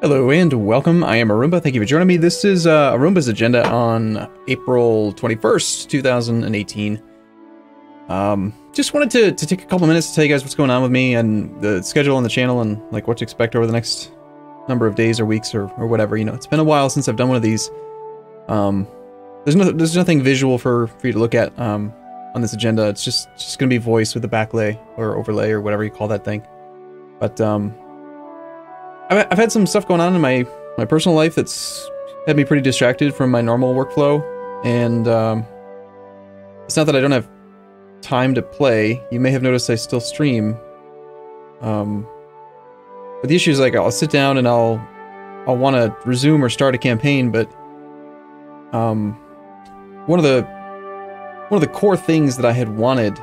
Hello and welcome. I am Arumba. Thank you for joining me. This is Arumba's agenda on April 21st, 2018. Just wanted to take a couple minutes to tell you guys what's going on with me and the schedule on the channel and like what to expect over the next number of days or weeks or whatever. You know, it's been a while since I've done one of these. There's nothing visual for you to look at on this agenda. It's just going to be voice with a backlay or overlay or whatever you call that thing. But I've had some stuff going on in my personal life that's had me pretty distracted from my normal workflow, and it's not that I don't have time to play. You may have noticed I still stream. But the issue is, like, I'll sit down and I'll want to resume or start a campaign, but one of the core things that I had wanted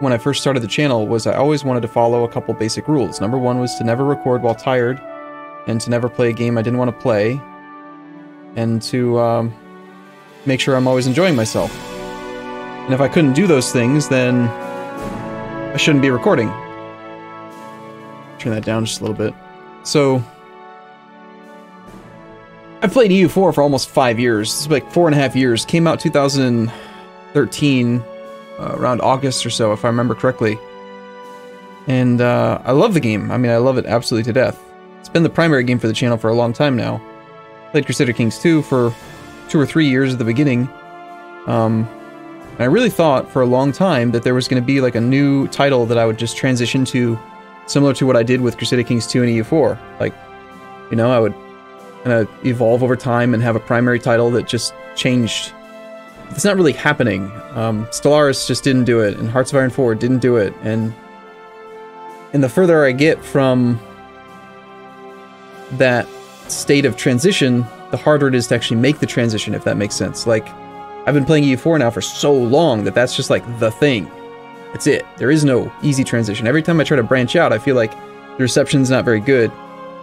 when I first started the channel was I always wanted to follow a couple basic rules. Number one was to never record while tired, and to never play a game I didn't want to play, and to make sure I'm always enjoying myself. And if I couldn't do those things, then I shouldn't be recording. Turn that down just a little bit. So I've played EU4 for almost 5 years. This is like 4.5 years. Came out 2013. Around August or so, if I remember correctly. And I love the game. I mean, I love it absolutely to death. It's been the primary game for the channel for a long time now. Played Crusader Kings 2 for 2 or 3 years at the beginning. And I really thought for a long time that there was going to be like a new title that I would just transition to, similar to what I did with Crusader Kings 2 and EU4. Like, you know, I would kind of evolve over time and have a primary title that just changed. It's not really happening. Stellaris just didn't do it, and Hearts of Iron 4 didn't do it, and the further I get from that state of transition, the harder it is to actually make the transition, if that makes sense. Like, I've been playing EU4 now for so long that that's just like the thing. That's it. There is no easy transition. Every time I try to branch out, I feel like the reception's not very good,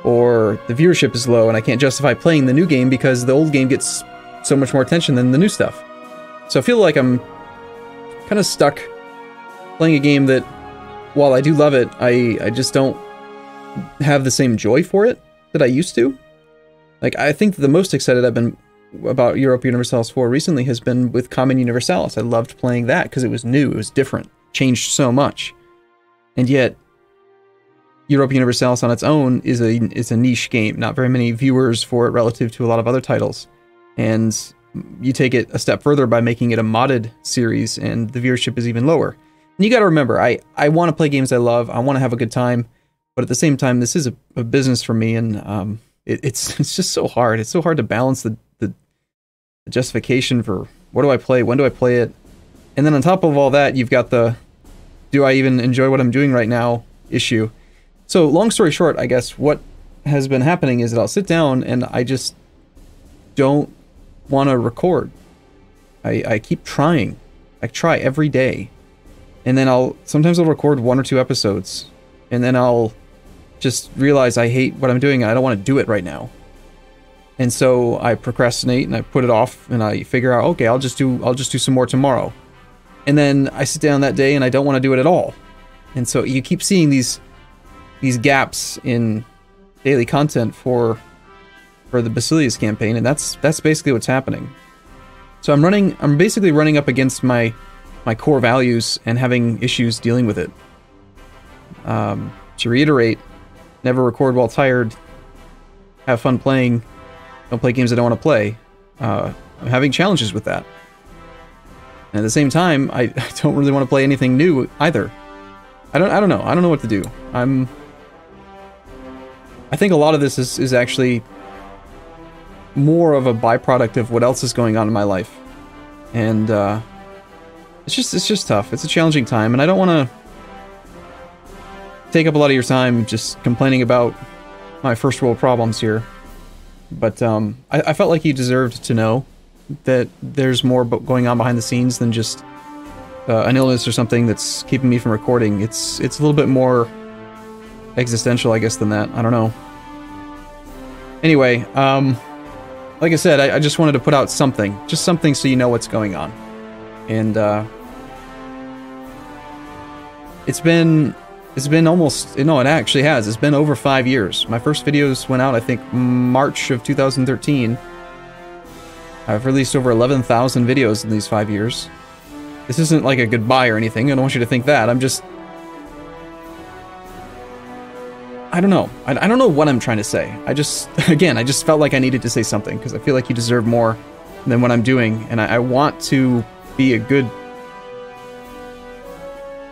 or the viewership is low, and I can't justify playing the new game because the old game gets so much more attention than the new stuff. So I feel like I'm kind of stuck playing a game that, while I do love it, I just don't have the same joy for it that I used to. Like, I think the most excited I've been about Europa Universalis 4 recently has been with Common Universalis. I loved playing that because it was new, it was different, changed so much. And yet, Europa Universalis on its own is a niche game. Not very many viewers for it relative to a lot of other titles. And you take it a step further by making it a modded series, and the viewership is even lower. And you got to remember, I want to play games I love, I want to have a good time, but at the same time, this is a business for me, and it's just so hard. It's so hard to balance the justification for what do I play, when do I play it, and then on top of all that, you've got the do I even enjoy what I'm doing right now issue. So long story short, I guess what has been happening is that I'll sit down and I just don't want to record. I keep trying. I try every day, and then sometimes I'll record 1 or 2 episodes, and then I'll just realize I hate what I'm doing and I don't want to do it right now, and so I procrastinate and I put it off, and I figure out, okay, I'll just do some more tomorrow, and then I sit down that day and I don't want to do it at all. And so you keep seeing these gaps in daily content for the Basilius campaign, and that's basically what's happening. So I'm basically running up against my core values and having issues dealing with it. To reiterate, never record while tired, have fun playing, don't play games I don't want to play. I'm having challenges with that. And at the same time, I don't really want to play anything new either. I don't know. I don't know what to do. I think a lot of this is actually more of a byproduct of what else is going on in my life, and it's just tough. It's a challenging time, and I don't want to take up a lot of your time just complaining about my first world problems here, but I felt like you deserved to know that there's more going on behind the scenes than just an illness or something that's keeping me from recording. It's a little bit more existential, I guess, than that. I don't know. Anyway, like I said, I just wanted to put out something. Just something so you know what's going on. And it's been It's been almost, no, it actually has. It's been over 5 years. My first videos went out, I think, March of 2013. I've released over 11,000 videos in these 5 years. This isn't like a goodbye or anything. I don't want you to think that. I'm just... I don't know. I don't know what I'm trying to say. I just, again, I just felt like I needed to say something, because I feel like you deserve more than what I'm doing, and I want to be a good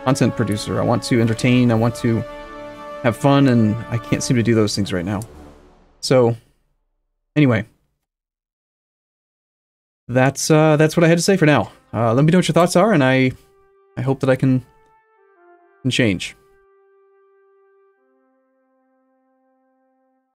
content producer. I want to entertain, I want to have fun, and I can't seem to do those things right now. So, anyway. That's what I had to say for now. Let me know what your thoughts are, and I hope that I can change.